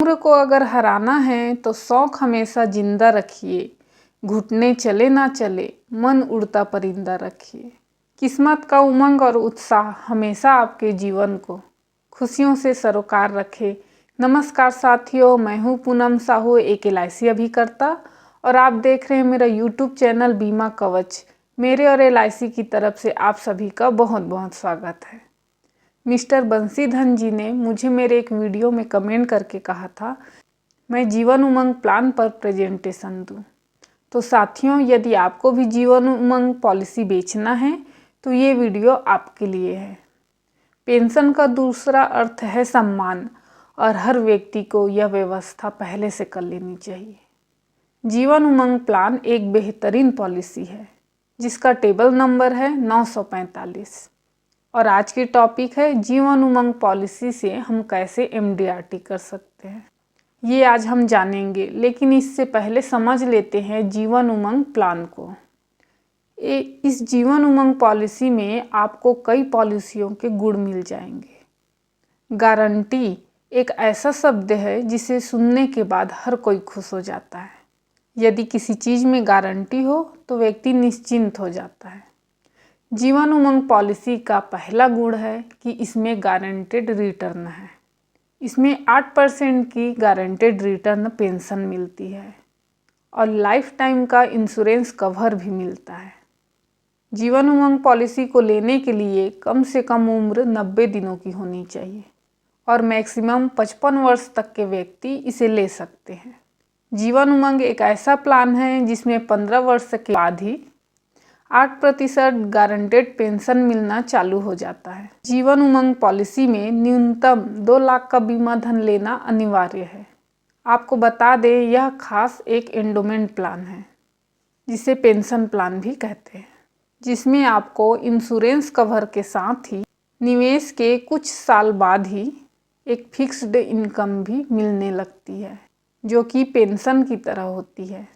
उम्र को अगर हराना है तो शौक हमेशा जिंदा रखिए, घुटने चले ना चले, मन उड़ता परिंदा रखिए। किस्मत का उमंग और उत्साह हमेशा आपके जीवन को खुशियों से सरोकार रखे। नमस्कार साथियों, मैं हूँ पूनम साहू, एक LIC अभिकर्ता, और आप देख रहे हैं मेरा YouTube चैनल बीमा कवच। मेरे और LIC की तरफ से आप सभी का बहुत बहुत स्वागत है। मिस्टर बंसीधन जी ने मुझे मेरे एक वीडियो में कमेंट करके कहा था मैं जीवन उमंग प्लान पर प्रेजेंटेशन दूं। तो साथियों, यदि आपको भी जीवन उमंग पॉलिसी बेचना है तो ये वीडियो आपके लिए है। पेंशन का दूसरा अर्थ है सम्मान, और हर व्यक्ति को यह व्यवस्था पहले से कर लेनी चाहिए। जीवन उमंग प्लान एक बेहतरीन पॉलिसी है जिसका टेबल नंबर है 945, और आज की टॉपिक है जीवन उमंग पॉलिसी से हम कैसे MDRT कर सकते हैं। ये आज हम जानेंगे, लेकिन इससे पहले समझ लेते हैं जीवन उमंग प्लान को। इस जीवन उमंग पॉलिसी में आपको कई पॉलिसियों के गुण मिल जाएंगे। गारंटी एक ऐसा शब्द है जिसे सुनने के बाद हर कोई खुश हो जाता है। यदि किसी चीज़ में गारंटी हो तो व्यक्ति निश्चिंत हो जाता है। जीवन उमंग पॉलिसी का पहला गुण है कि इसमें गारंटेड रिटर्न है। इसमें 8% की गारंटेड रिटर्न पेंशन मिलती है और लाइफ टाइम का इंश्योरेंस कवर भी मिलता है। जीवन उमंग पॉलिसी को लेने के लिए कम से कम उम्र 90 दिनों की होनी चाहिए और मैक्सिमम 55 वर्ष तक के व्यक्ति इसे ले सकते हैं। जीवन उमंग एक ऐसा प्लान है जिसमें 15 वर्ष के बाद ही 8% गारंटेड पेंशन मिलना चालू हो जाता है। जीवन उमंग पॉलिसी में न्यूनतम 2 लाख का बीमा धन लेना अनिवार्य है। आपको बता दें, यह खास एक एंडोमेंट प्लान है जिसे पेंशन प्लान भी कहते हैं, जिसमें आपको इंश्योरेंस कवर के साथ ही निवेश के कुछ साल बाद ही एक फिक्स्ड इनकम भी मिलने लगती है, जो कि पेंशन की तरह होती है।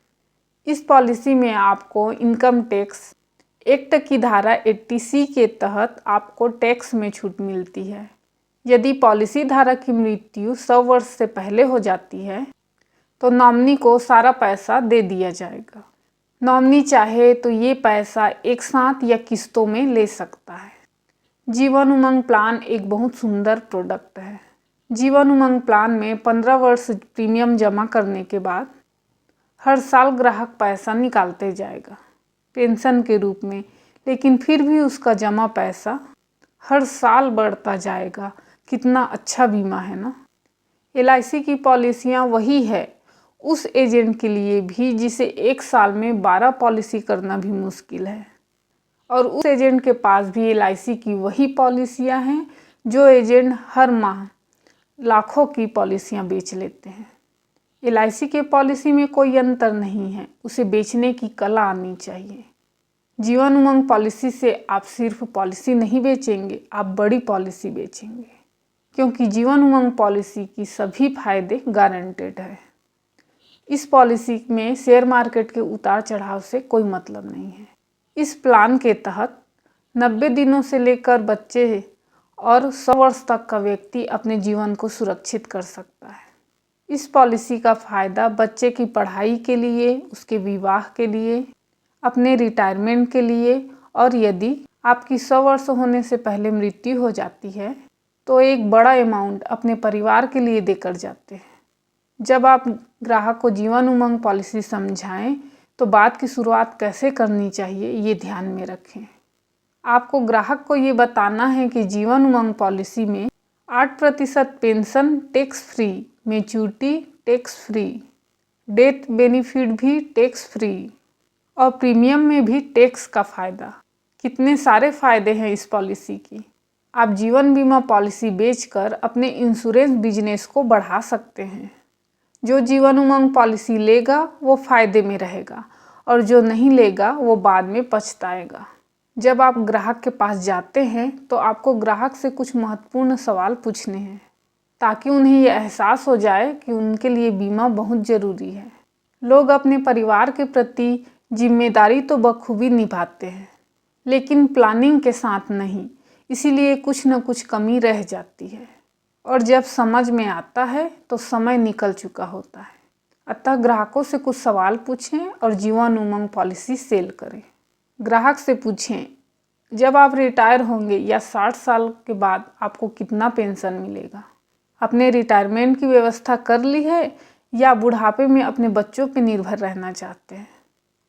इस पॉलिसी में आपको इनकम टैक्स एक्ट की धारा 80C के तहत आपको टैक्स में छूट मिलती है। यदि पॉलिसी धारक की मृत्यु 100 वर्ष से पहले हो जाती है तो नॉमिनी को सारा पैसा दे दिया जाएगा। नॉमिनी चाहे तो ये पैसा एक साथ या किस्तों में ले सकता है। जीवन उमंग प्लान एक बहुत सुंदर प्रोडक्ट है। जीवन उमंग प्लान में 15 वर्ष प्रीमियम जमा करने के बाद हर साल ग्राहक पैसा निकालते जाएगा पेंशन के रूप में, लेकिन फिर भी उसका जमा पैसा हर साल बढ़ता जाएगा। कितना अच्छा बीमा है ना। LIC की पॉलिसियाँ वही है उस एजेंट के लिए भी जिसे एक साल में 12 पॉलिसी करना भी मुश्किल है, और उस एजेंट के पास भी LIC की वही पॉलिसियाँ हैं जो एजेंट हर माह लाखों की पॉलिसियाँ बेच लेते हैं। LIC के पॉलिसी में कोई अंतर नहीं है, उसे बेचने की कला आनी चाहिए। जीवन उमंग पॉलिसी से आप सिर्फ पॉलिसी नहीं बेचेंगे, आप बड़ी पॉलिसी बेचेंगे, क्योंकि जीवन उमंग पॉलिसी की सभी फायदे गारंटेड है। इस पॉलिसी में शेयर मार्केट के उतार चढ़ाव से कोई मतलब नहीं है। इस प्लान के तहत 90 दिनों से लेकर बच्चे और 100 वर्ष तक का व्यक्ति अपने जीवन को सुरक्षित कर सकता है। इस पॉलिसी का फ़ायदा बच्चे की पढ़ाई के लिए, उसके विवाह के लिए, अपने रिटायरमेंट के लिए, और यदि आपकी 100 वर्ष होने से पहले मृत्यु हो जाती है तो एक बड़ा अमाउंट अपने परिवार के लिए देकर जाते हैं। जब आप ग्राहक को जीवन उमंग पॉलिसी समझाएं तो बात की शुरुआत कैसे करनी चाहिए ये ध्यान में रखें। आपको ग्राहक को ये बताना है कि जीवन उमंग पॉलिसी में 8% pension tax free, maturity tax free, death benefit भी टैक्स फ्री, और प्रीमियम में भी टैक्स का फ़ायदा। कितने सारे फ़ायदे हैं इस पॉलिसी की। आप जीवन बीमा पॉलिसी बेचकर अपने इंश्योरेंस बिजनेस को बढ़ा सकते हैं। जो जीवन उमंग पॉलिसी लेगा वो फ़ायदे में रहेगा, और जो नहीं लेगा वो बाद में पछताएगा। जब आप ग्राहक के पास जाते हैं तो आपको ग्राहक से कुछ महत्वपूर्ण सवाल पूछने हैं ताकि उन्हें यह एहसास हो जाए कि उनके लिए बीमा बहुत ज़रूरी है। लोग अपने परिवार के प्रति जिम्मेदारी तो बखूबी निभाते हैं, लेकिन प्लानिंग के साथ नहीं, इसीलिए कुछ न कुछ कमी रह जाती है। और जब समझ में आता है तो समय निकल चुका होता है। अतः ग्राहकों से कुछ सवाल पूछें और जीवन उमंग पॉलिसी सेल करें। ग्राहक से पूछें, जब आप रिटायर होंगे या 60 साल के बाद आपको कितना पेंशन मिलेगा? अपने रिटायरमेंट की व्यवस्था कर ली है या बुढ़ापे में अपने बच्चों पर निर्भर रहना चाहते हैं?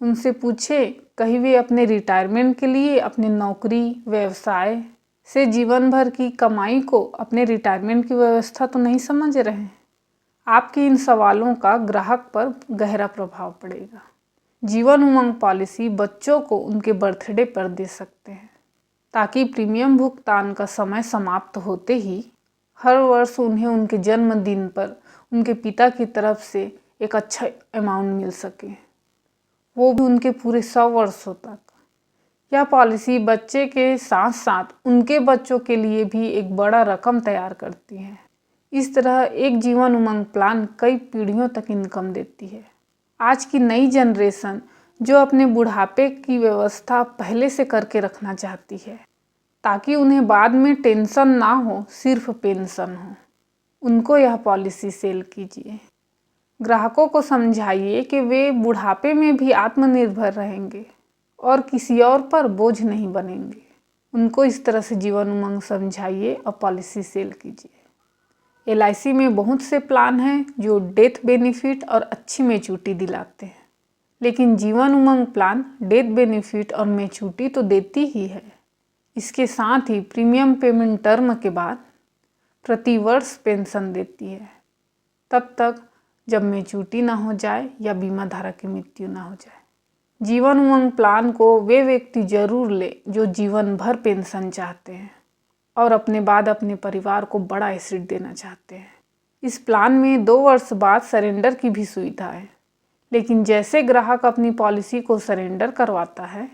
उनसे पूछें, कहीं वे अपने रिटायरमेंट के लिए अपने नौकरी व्यवसाय से जीवन भर की कमाई को अपने रिटायरमेंट की व्यवस्था तो नहीं समझ रहे हैं? आपके इन सवालों का ग्राहक पर गहरा प्रभाव पड़ेगा। जीवन उमंग पॉलिसी बच्चों को उनके बर्थडे पर दे सकते हैं ताकि प्रीमियम भुगतान का समय समाप्त होते ही हर वर्ष उन्हें उनके जन्मदिन पर उनके पिता की तरफ से एक अच्छा अमाउंट मिल सके, वो भी उनके पूरे 100 वर्षों तक। यह पॉलिसी बच्चे के साथ साथ उनके बच्चों के लिए भी एक बड़ा रकम तैयार करती है। इस तरह एक जीवन उमंग प्लान कई पीढ़ियों तक इनकम देती है। आज की नई जनरेशन जो अपने बुढ़ापे की व्यवस्था पहले से करके रखना चाहती है ताकि उन्हें बाद में टेंशन ना हो, सिर्फ पेंशन हो, उनको यह पॉलिसी सेल कीजिए। ग्राहकों को समझाइए कि वे बुढ़ापे में भी आत्मनिर्भर रहेंगे और किसी और पर बोझ नहीं बनेंगे। उनको इस तरह से जीवन उमंग समझाइए और पॉलिसी सेल कीजिए। LIC में बहुत से प्लान हैं जो डेथ बेनिफिट और अच्छी मैच्योरिटी दिलाते हैं, लेकिन Jeevan Umang plan death benefit और मैच्योरिटी तो देती ही है, इसके साथ ही प्रीमियम पेमेंट टर्म के बाद प्रति वर्ष पेंशन देती है, तब तक जब मैच्योरिटी ना हो जाए या बीमा धारक की मृत्यु ना हो जाए। जीवन उमंग प्लान को वे व्यक्ति जरूर ले जो जीवन भर पेंशन चाहते हैं और अपने बाद अपने परिवार को बड़ा एसेट देना चाहते हैं। इस प्लान में 2 वर्ष बाद सरेंडर की भी सुविधा है, लेकिन जैसे ग्राहक अपनी पॉलिसी को सरेंडर करवाता है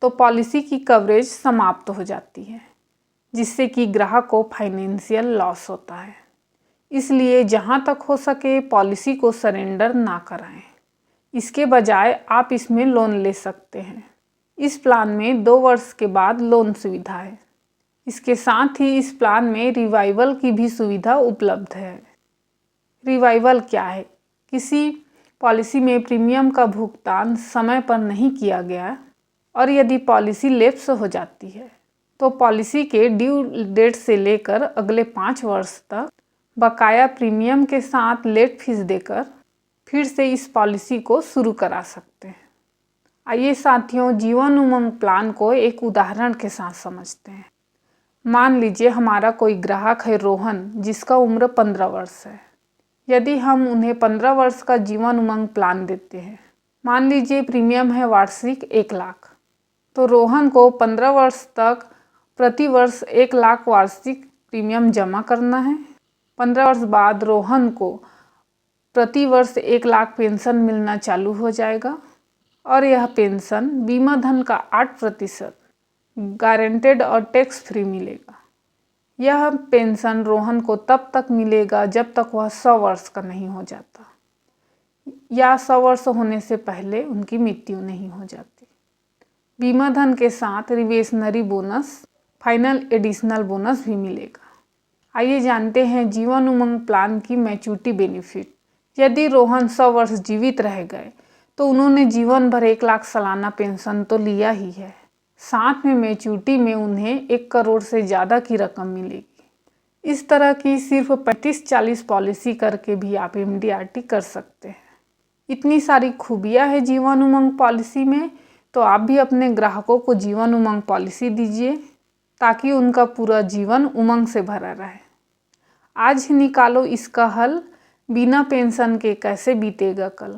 तो पॉलिसी की कवरेज समाप्त हो जाती है, जिससे कि ग्राहक को फाइनेंशियल लॉस होता है। इसलिए जहां तक हो सके पॉलिसी को सरेंडर ना कराएं। इसके बजाय आप इसमें लोन ले सकते हैं। इस प्लान में 2 वर्ष के बाद लोन सुविधा है। इसके साथ ही इस प्लान में रिवाइवल की भी सुविधा उपलब्ध है। रिवाइवल क्या है? किसी पॉलिसी में प्रीमियम का भुगतान समय पर नहीं किया गया और यदि पॉलिसी लैप्स हो जाती है तो पॉलिसी के ड्यू डेट से लेकर अगले 5 वर्ष तक बकाया प्रीमियम के साथ लेट फीस देकर फिर से इस पॉलिसी को शुरू करा सकते हैं। आइए साथियों, जीवन उमंग प्लान को एक उदाहरण के साथ समझते हैं। मान लीजिए हमारा कोई ग्राहक है रोहन, जिसका उम्र 15 वर्ष है। यदि हम उन्हें 15 वर्ष का जीवन उमंग प्लान देते हैं, मान लीजिए प्रीमियम है वार्षिक 1 लाख, तो रोहन को 15 वर्ष तक प्रति वर्ष 1 लाख वार्षिक प्रीमियम जमा करना है। 15 वर्ष बाद रोहन को प्रति वर्ष 1 लाख पेंशन मिलना चालू हो जाएगा और यह पेंशन बीमा धन का 8% गारंटेड और टैक्स फ्री मिलेगा। यह पेंशन रोहन को तब तक मिलेगा जब तक वह 100 वर्ष का नहीं हो जाता या 100 वर्ष होने से पहले उनकी मृत्यु नहीं हो जाती। बीमा धन के साथ रिवेशनरी बोनस, फाइनल एडिशनल बोनस भी मिलेगा। आइए जानते हैं जीवन उमंग प्लान की मैच्योरिटी बेनिफिट। यदि रोहन 100 वर्ष जीवित रह गए तो उन्होंने जीवन भर 1 लाख सालाना पेंशन तो लिया ही है, साथ में मैच्योरिटी में उन्हें 1 करोड़ से ज़्यादा की रकम मिलेगी। इस तरह की सिर्फ 35-40 पॉलिसी करके भी आप MDRT कर सकते हैं। इतनी सारी खूबियाँ है जीवन उमंग पॉलिसी में, तो आप भी अपने ग्राहकों को जीवन उमंग पॉलिसी दीजिए ताकि उनका पूरा जीवन उमंग से भरा रहे। आज ही निकालो इसका हल, बिना पेंशन के कैसे बीतेगा कल।